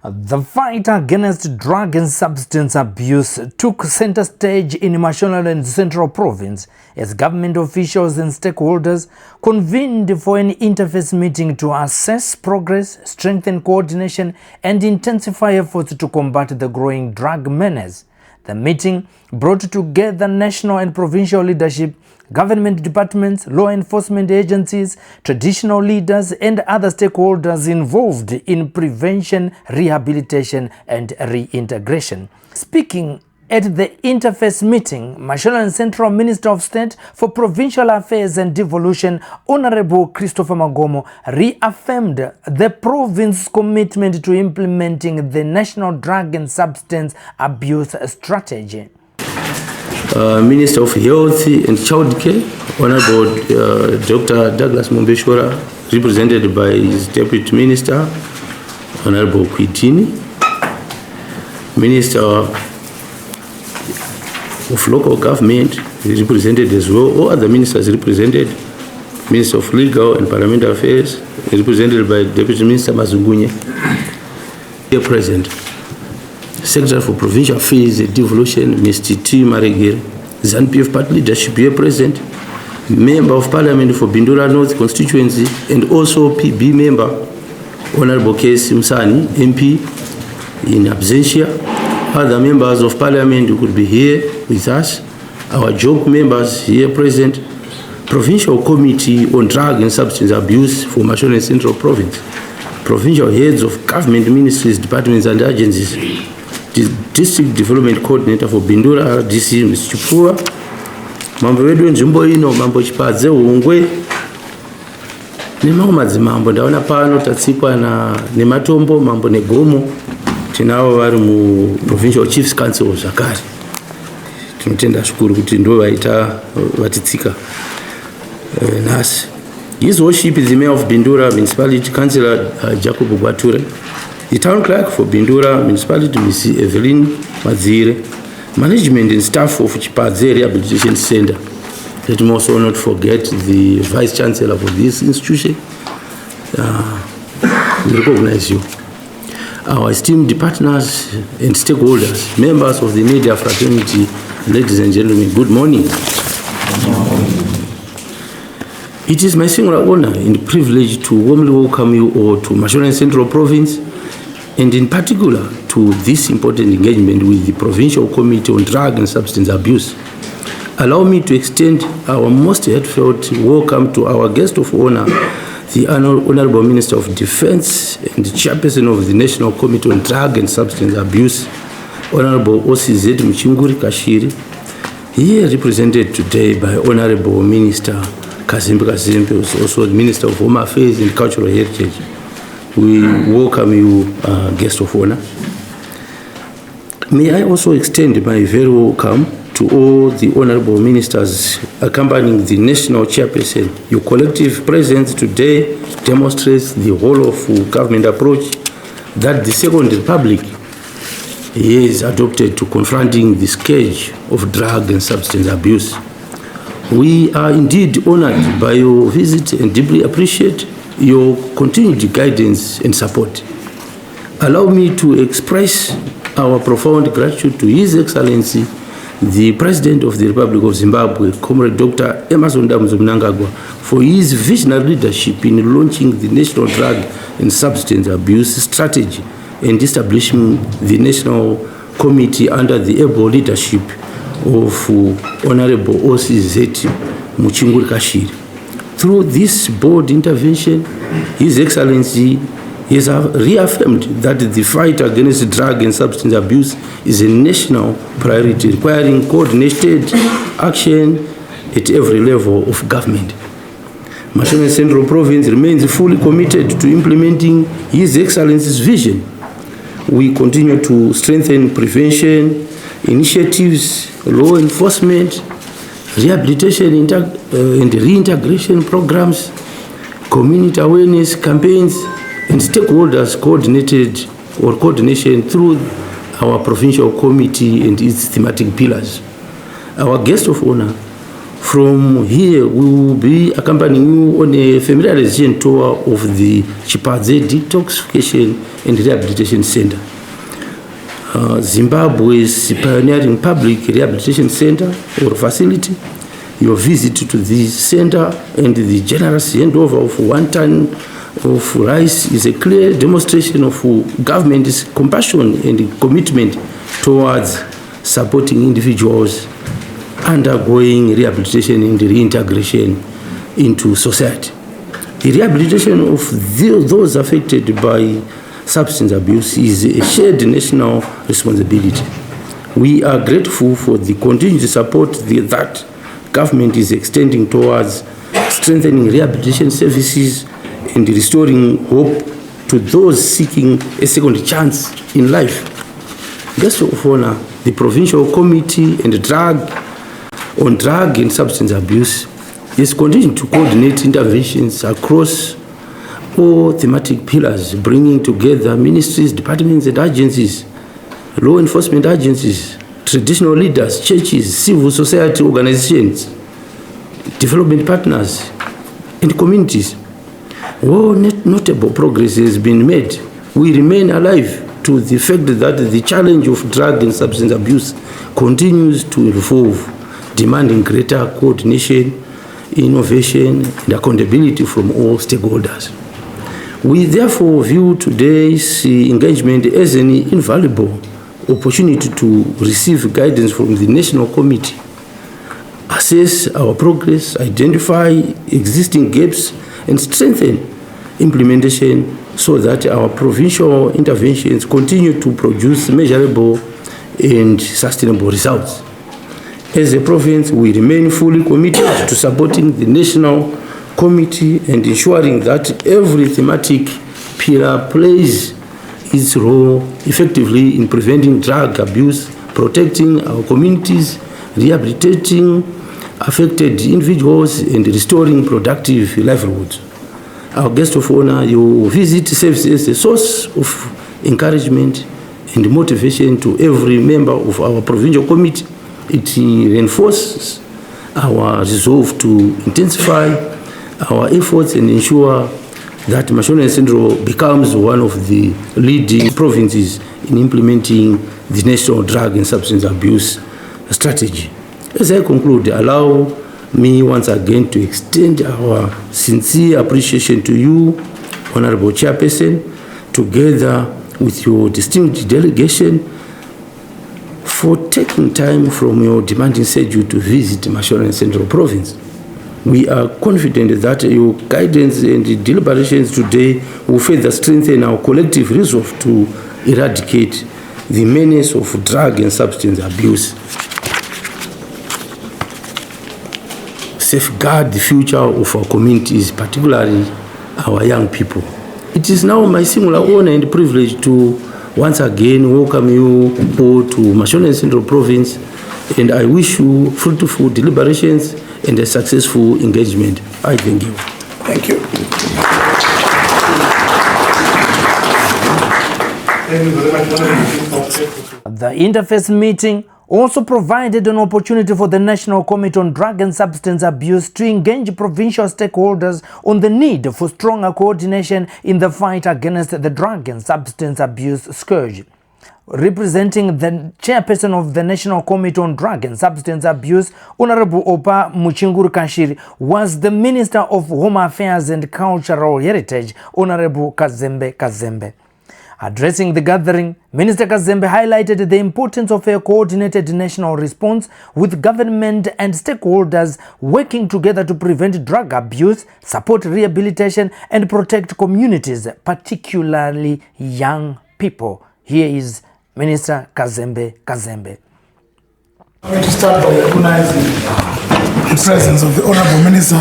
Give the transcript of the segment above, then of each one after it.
The fight against drug and substance abuse took center stage in Mashonaland Central Province as government officials and stakeholders convened for an interface meeting to assess progress, strengthen coordination, and intensify efforts to combat the growing drug menace. The meeting brought together national and provincial leadership, government departments, law enforcement agencies, traditional leaders, and other stakeholders involved in prevention, rehabilitation, and reintegration. Speaking at the interface meeting, Mashonaland Central Minister of State for Provincial Affairs and Devolution, Honourable Christopher Magomo, reaffirmed the province's commitment to implementing the National Drug and Substance Abuse Strategy. Minister of Health and Childcare, Honourable Dr. Douglas Mombeshwara, represented by his Deputy Minister, Honourable Kwitini, Minister of Local Government, represented as well. All other ministers represented, Minister of Legal and Parliamentary Affairs, represented by Deputy Minister Mazungunye, here present. Secretary for Provincial Affairs and Devolution, Mr. T. Maregir, ZANU-PF Party Leadership here present, Member of Parliament for Bindura North Constituency, and also PB Member, Honourable K.S. Msani, MP, in absentia. Other members of Parliament who could be here with us, our job members here present, Provincial Committee on Drug and Substance Abuse for Mashonaland Central Province, Provincial Heads of Government Ministries, Departments and Agencies, District Development Coordinator for Bindura, RDC, Mr. Chipua, mambo wedu nzimbo ino, mambo chipadze ungwe, ni mambo ndaona pano tatsikwa na nematombo, mambo negomo, tinawa wari mu Provincial Chiefs Council of Zakari. Tunatenda shukuru kuti ndo waita watitsika nasi. His worship is the Mayor of Bindura Municipality, Councillor Jacob Gwature, the Town Clerk for Bindura Municipality, Ms. Evelyn Mazire, management and staff of Chipadze Rehabilitation Center. Let me also not forget the Vice Chancellor for this institution. We recognize you. Our esteemed partners and stakeholders, members of the media fraternity, ladies and gentlemen, good morning. It is my singular honor and privilege to warmly welcome you all to Mashonaland Central Province, and in particular to this important engagement with the Provincial Committee on Drug and Substance Abuse. Allow me to extend our most heartfelt welcome to our guest of honor, the Honourable Minister of Defence and the Chairperson of the National Committee on Drug and Substance Abuse, Honourable OCZ Muchinguri-Kashiri, here represented today by Honourable Minister Kazembe Kazembe, also the Minister of Home Affairs and Cultural Heritage. We welcome you, guest of honor. May I also extend my very welcome to all the honorable ministers accompanying the national chairperson. Your collective presence today demonstrates the whole of government approach that the Second Republic is adopted to confronting the scourge of drug and substance abuse. We are indeed honored by your visit and deeply appreciate your continued guidance and support. Allow me to express our profound gratitude to His Excellency, the President of the Republic of Zimbabwe, Comrade Dr. Emmerson Mnangagwa, for his visionary leadership in launching the National Drug and Substance Abuse Strategy and establishing the National Committee under the able leadership of Honourable OCZ Muchinguri-Kashiri. Through this bold intervention, His Excellency has reaffirmed that the fight against drug and substance abuse is a national priority requiring coordinated action at every level of government. Mashonaland Central Province remains fully committed to implementing His Excellency's vision. We continue to strengthen prevention initiatives, law enforcement, rehabilitation and reintegration programs, community awareness campaigns, and stakeholders coordination through our provincial committee and its thematic pillars. Our guest of honor, From here, we will be accompanying you on a familiarization tour of the Chipadze Detoxification and Rehabilitation Center, Zimbabwe's pioneering public rehabilitation center or facility. Your visit to this center and the generous handover of 1 ton of rice is a clear demonstration of government's compassion and commitment towards supporting individuals undergoing rehabilitation and reintegration into society. The rehabilitation of those affected by substance abuse is a shared national responsibility. We are grateful for the continued support that government is extending towards strengthening rehabilitation services and restoring hope to those seeking a second chance in life. Guest of honor, the Provincial Committee on Drug and Substance Abuse is continuing to coordinate interventions across all thematic pillars, bringing together ministries, departments and agencies, law enforcement agencies, traditional leaders, churches, civil society organizations, development partners, and communities. While notable progress has been made, we remain alive to the fact that the challenge of drug and substance abuse continues to evolve, demanding greater coordination, innovation, and accountability from all stakeholders. We therefore view today's engagement as an invaluable opportunity to receive guidance from the National Committee, assess our progress, identify existing gaps, and strengthen implementation so that our provincial interventions continue to produce measurable and sustainable results. As a province, we remain fully committed to supporting the National Committee and ensuring that every thematic pillar plays its role effectively in preventing drug abuse, protecting our communities, rehabilitating affected individuals, and restoring productive livelihoods. Our guest of honor, your visit serves as a source of encouragement and motivation to every member of our provincial committee. It reinforces our resolve to intensify our efforts and ensure that Mashonaland Central becomes one of the leading provinces in implementing the national drug and substance abuse strategy. As I conclude, allow me once again to extend our sincere appreciation to you, Honourable Chairperson, together with your distinguished delegation, for taking time from your demanding schedule to visit Mashonaland Central Province. We are confident that your guidance and deliberations today will further strengthen our collective resolve to eradicate the menace of drug and substance abuse, safeguard the future of our communities, particularly our young people. It is now my singular honor and privilege to once again welcome you all to Mashonaland Central Province, and I wish you fruitful deliberations and a successful engagement. I thank you. Thank you. The interface meeting also provided an opportunity for the National Committee on Drug and Substance Abuse to engage provincial stakeholders on the need for stronger coordination in the fight against the drug and substance abuse scourge. Representing the chairperson of the National Committee on Drug and Substance Abuse, Honourable Oppah Muchinguri-Kashiri, was the Minister of Home Affairs and Cultural Heritage, Honourable Kazembe Kazembe. Addressing the gathering, Minister Kazembe highlighted the importance of a coordinated national response with government and stakeholders working together to prevent drug abuse, support rehabilitation, and protect communities, particularly young people. Here is Minister Kazembe Kazembe. I'm going to start by recognizing the presence of the Honourable Minister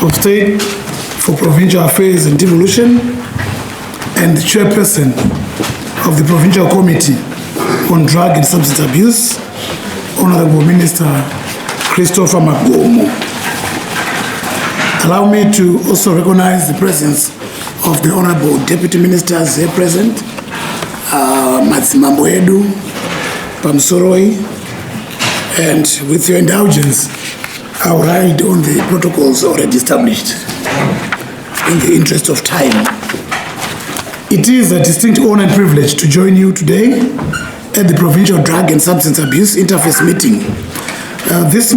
of State for Provincial Affairs and Devolution and the Chairperson of the Provincial Committee on Drug and Substance Abuse, Honourable Minister Christopher Magomo. Allow me to also recognize the presence of the Honourable Deputy Ministers here present, Matsimambo Edu, Pamsoroi, and with your indulgence, I'll ride on the protocols already established in the interest of time. It is a distinct honor and privilege to join you today at the Provincial Drug and Substance Abuse Interface meeting. This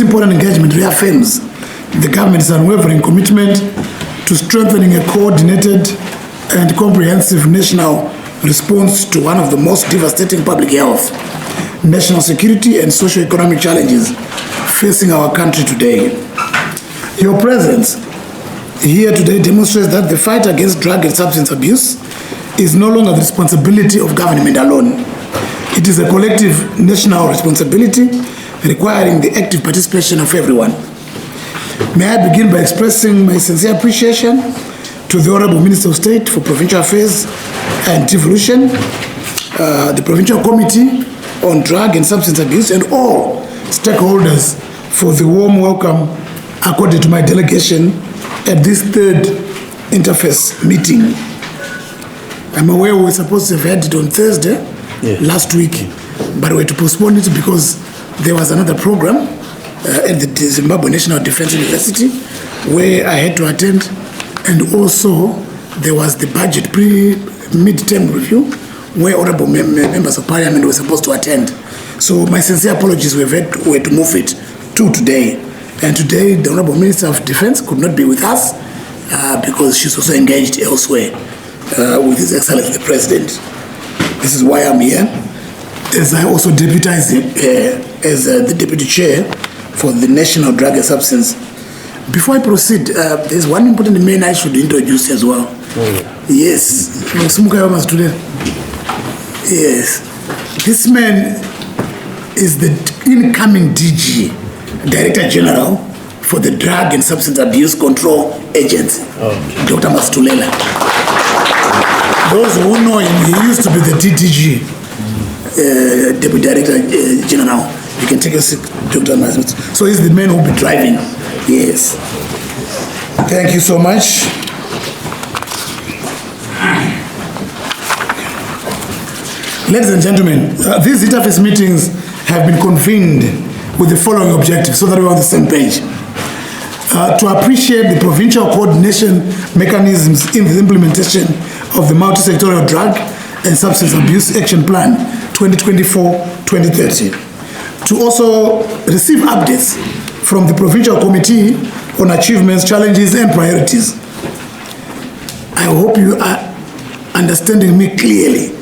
important engagement reaffirms the government's unwavering commitment to strengthening a coordinated and comprehensive national response to one of the most devastating public health, national security and socio-economic challenges facing our country today. Your presence here today demonstrates that the fight against drug and substance abuse is no longer the responsibility of government alone. It is a collective national responsibility requiring the active participation of everyone. May I begin by expressing my sincere appreciation to the Honourable Minister of State for Provincial Affairs and Devolution, the Provincial Committee on Drug and Substance Abuse, and all stakeholders for the warm welcome accorded to my delegation at this third interface meeting. I'm aware we were supposed to have had it on Thursday last week, but we had to postpone it because there was another program at the Zimbabwe National Defense University where I had to attend, and also there was the budget mid-term review where honourable members of parliament were supposed to attend. So my sincere apologies, we had to move it to today. And today the Honourable Minister of Defence could not be with us because she's also engaged elsewhere with His Excellency the President. This is why I'm here, as I also deputize as the Deputy Chair for the National Drug and Substance. Before I proceed, there's one important man I should introduce as well. Yes. Yes. This man is the incoming DG, Director General for the Drug and Substance Abuse Control Agency, Dr. Mastulela. Those who know him, he used to be the DDG, Deputy Director General. You can take a seat, Dr. Mastulela. So he's the man who will be driving. Yes. Thank you so much. Ladies and gentlemen, these interface meetings have been convened with the following objectives so that we're on the same page. To appreciate the provincial coordination mechanisms in the implementation of the multi-sectorial drug and substance abuse action plan 2024-2030. To also receive updates from the Provincial Committee on achievements, challenges and priorities. I hope you are understanding me clearly.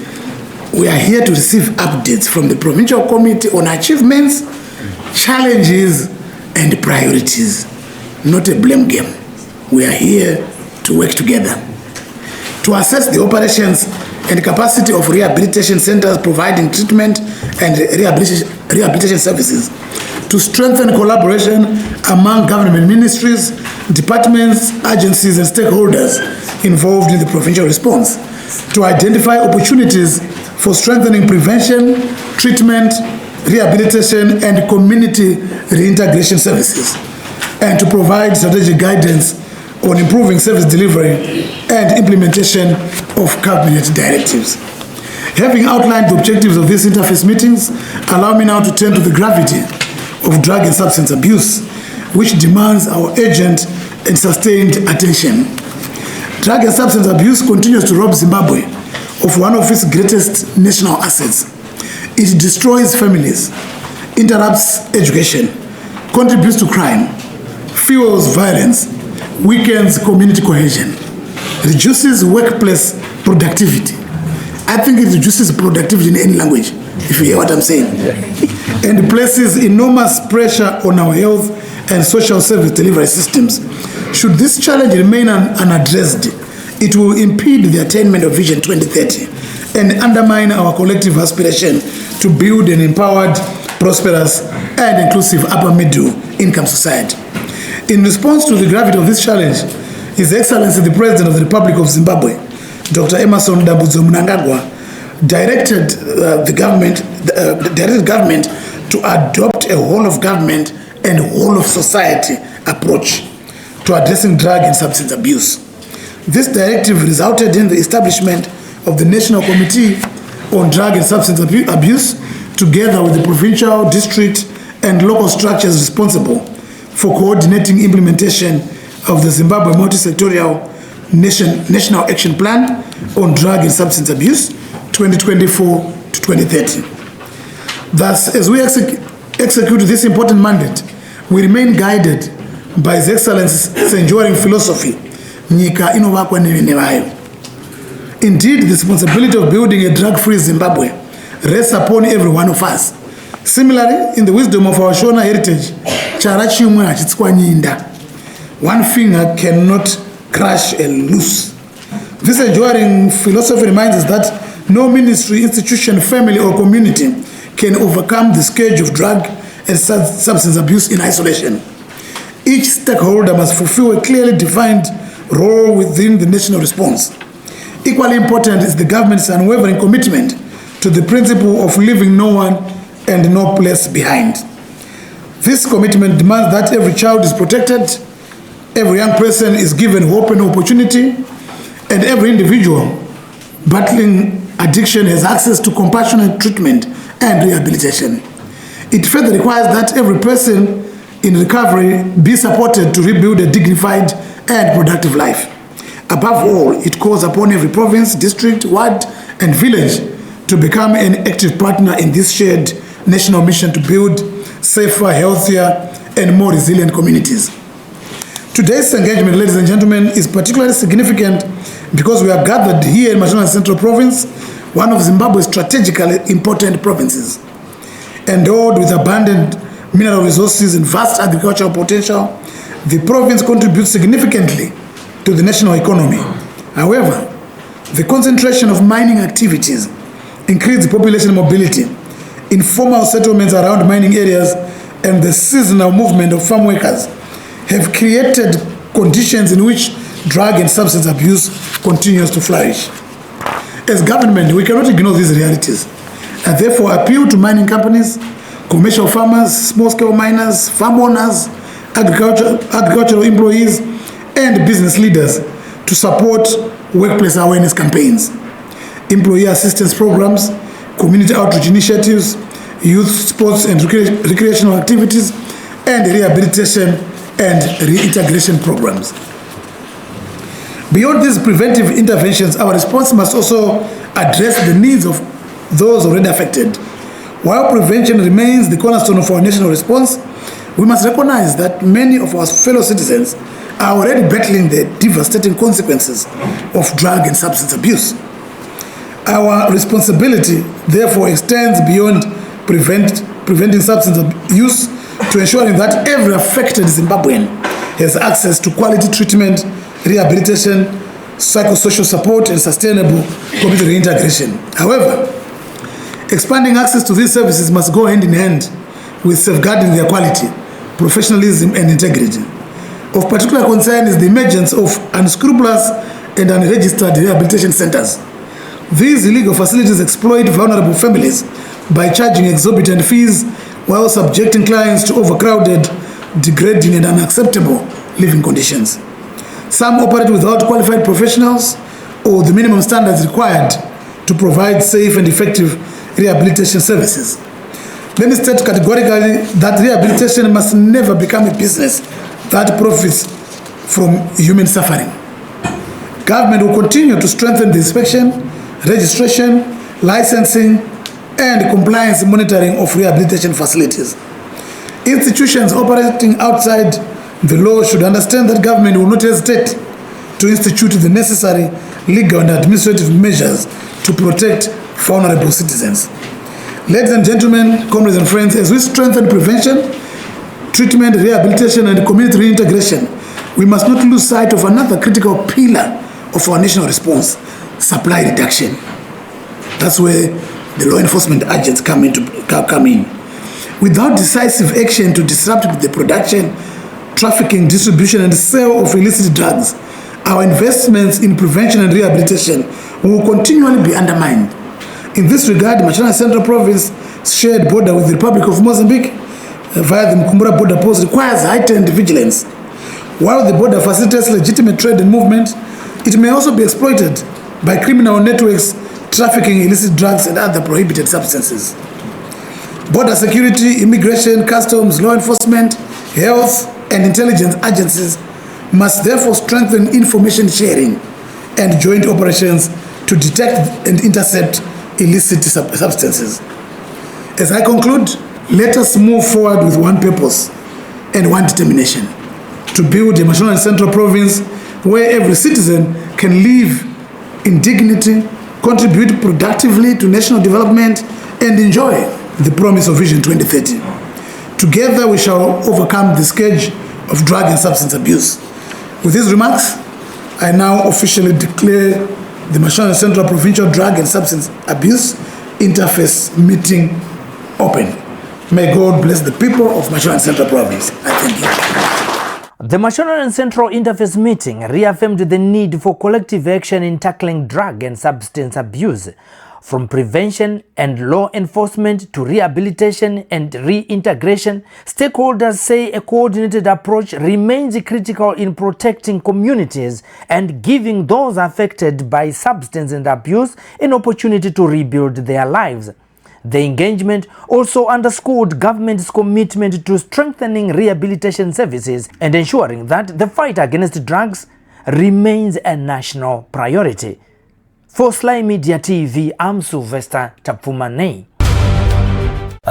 We are here to receive updates from the Provincial Committee on achievements, challenges and priorities. Not a blame game. We are here to work together. To assess the operations and capacity of rehabilitation centers providing treatment and rehabilitation services. To strengthen collaboration among government ministries, departments, agencies and stakeholders involved in the provincial response. To identify opportunities for strengthening prevention, treatment, rehabilitation and community reintegration services, and to provide strategic guidance on improving service delivery and implementation of cabinet directives. Having outlined the objectives of these interface meetings, allow me now to turn to the gravity of drug and substance abuse, which demands our urgent and sustained attention. Drug and substance abuse continues to rob Zimbabwe of one of its greatest national assets. It destroys families, interrupts education, contributes to crime, fuels violence, weakens community cohesion, reduces workplace productivity. I think it reduces productivity in any language, if you hear what I'm saying, and places enormous pressure on our health and social service delivery systems. Should this challenge remain unaddressed, it will impede the attainment of Vision 2030 and undermine our collective aspiration to build an empowered, prosperous, and inclusive upper middle income society. In response to the gravity of this challenge, His Excellency the President of the Republic of Zimbabwe, Dr. Emmerson Mnangagwa, directed government to adopt a whole of government and whole of society approach to addressing drug and substance abuse. This directive resulted in the establishment of the National Committee on Drug and Substance Abuse, together with the provincial, district, and local structures responsible for coordinating implementation of the Zimbabwe Multi-Sectorial National Action Plan on Drug and Substance Abuse 2024 to 2030. Thus, as we execute this important mandate, we remain guided by His Excellency's enduring philosophy, Nyika inovakwa nevayo. Indeed, the responsibility of building a drug-free Zimbabwe rests upon every one of us. Similarly, in the wisdom of our Shona heritage, one finger cannot crush a loose. This enduring philosophy reminds us that no ministry, institution, family, or community can overcome the scourge of drug and substance abuse in isolation. Each stakeholder must fulfill a clearly defined role within the national response. Equally important is the government's unwavering commitment to the principle of leaving no one and no place behind. This commitment demands that every child is protected, every young person is given hope and opportunity, and every individual battling addiction has access to compassionate treatment and rehabilitation. It further requires that every person in recovery be supported to rebuild a dignified and productive life. Above all, it calls upon every province, district, ward, and village to become an active partner in this shared national mission to build safer, healthier, and more resilient communities. Today's engagement, ladies and gentlemen, is particularly significant because we are gathered here in Mashonaland Central Province, one of Zimbabwe's strategically important provinces. Endowed with abundant mineral resources and vast agricultural potential, the province contributes significantly to the national economy. However, the concentration of mining activities, increased population mobility, informal settlements around mining areas, and the seasonal movement of farm workers have created conditions in which drug and substance abuse continues to flourish. As government, we cannot ignore these realities and therefore appeal to mining companies, commercial farmers, small-scale miners, farm owners, agricultural employees, and business leaders to support workplace awareness campaigns, employee assistance programs, community outreach initiatives, youth sports and recreational activities, and rehabilitation and reintegration programs. Beyond these preventive interventions, our response must also address the needs of those already affected. While prevention remains the cornerstone of our national response, we must recognize that many of our fellow citizens are already battling the devastating consequences of drug and substance abuse. Our responsibility, therefore, extends beyond preventing substance abuse to ensuring that every affected Zimbabwean has access to quality treatment, rehabilitation, psychosocial support, and sustainable community reintegration. However, expanding access to these services must go hand in hand with safeguarding their quality, professionalism, and integrity. Of particular concern is the emergence of unscrupulous and unregistered rehabilitation centers. These illegal facilities exploit vulnerable families by charging exorbitant fees while subjecting clients to overcrowded, degrading, and unacceptable living conditions. Some operate without qualified professionals or the minimum standards required to provide safe and effective rehabilitation services. Let me state categorically that rehabilitation must never become a business that profits from human suffering. Government will continue to strengthen the inspection, registration, licensing, and compliance monitoring of rehabilitation facilities. Institutions operating outside the law should understand that government will not hesitate to institute the necessary legal and administrative measures to protect vulnerable citizens. Ladies and gentlemen, comrades and friends, as we strengthen prevention, treatment, rehabilitation, and community reintegration, we must not lose sight of another critical pillar of our national response: supply reduction. That's where the law enforcement agents come in. Without decisive action to disrupt the production, trafficking, distribution, and sale of illicit drugs, our investments in prevention and rehabilitation will continually be undermined. In this regard, Mashonaland Central Province shared border with the Republic of Mozambique via the Muchinguri border post requires heightened vigilance. While the border facilitates legitimate trade and movement, it may also be exploited by criminal networks trafficking illicit drugs and other prohibited substances. Border security, immigration, customs, law enforcement, health, and intelligence agencies must therefore strengthen information sharing and joint operations to detect and intercept illicit substances. As I conclude, let us move forward with one purpose and one determination: to build a Mashonaland Central Province where every citizen can live in dignity, contribute productively to national development, and enjoy the promise of Vision 2030. Together we shall overcome the scourge of drug and substance abuse. With these remarks, I now officially declare the Mashonaland Central Provincial Drug and Substance Abuse Interface meeting open. May God bless the people of Mashonaland Central Province. I thank you. The Mashonaland Central Interface meeting reaffirmed the need for collective action in tackling drug and substance abuse, from prevention and law enforcement to rehabilitation and reintegration. Stakeholders say a coordinated approach remains critical in protecting communities and giving those affected by substance and abuse an opportunity to rebuild their lives. The engagement also underscored government's commitment to strengthening rehabilitation services and ensuring that the fight against drugs remains a national priority. For Sly Media TV, I'm Sylvester Tapfumane.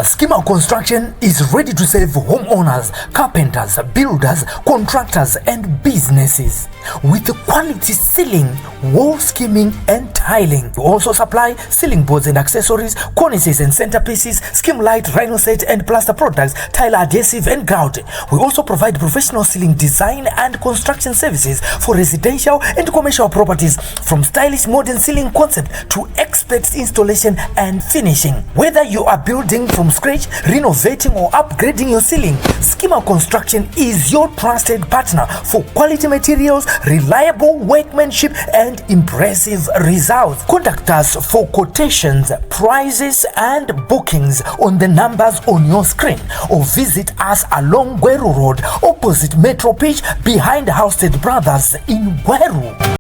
Schema Construction is ready to serve homeowners, carpenters, builders, contractors, and businesses with quality ceiling, wall skimming, and tiling. We also supply ceiling boards and accessories, cornices and centerpieces, scheme light, rhino set, and plaster products, tile adhesive, and grout. We also provide professional ceiling design and construction services for residential and commercial properties, from stylish modern ceiling concept to expert installation and finishing. Whether you are building from scratch, renovating, or upgrading your ceiling, Schema Construction is your trusted partner for quality materials, reliable workmanship, and impressive results. Contact us for quotations, prices, and bookings on the numbers on your screen, or visit us along Gweru Road, opposite Metro Pitch, behind Housestead Brothers in Gweru.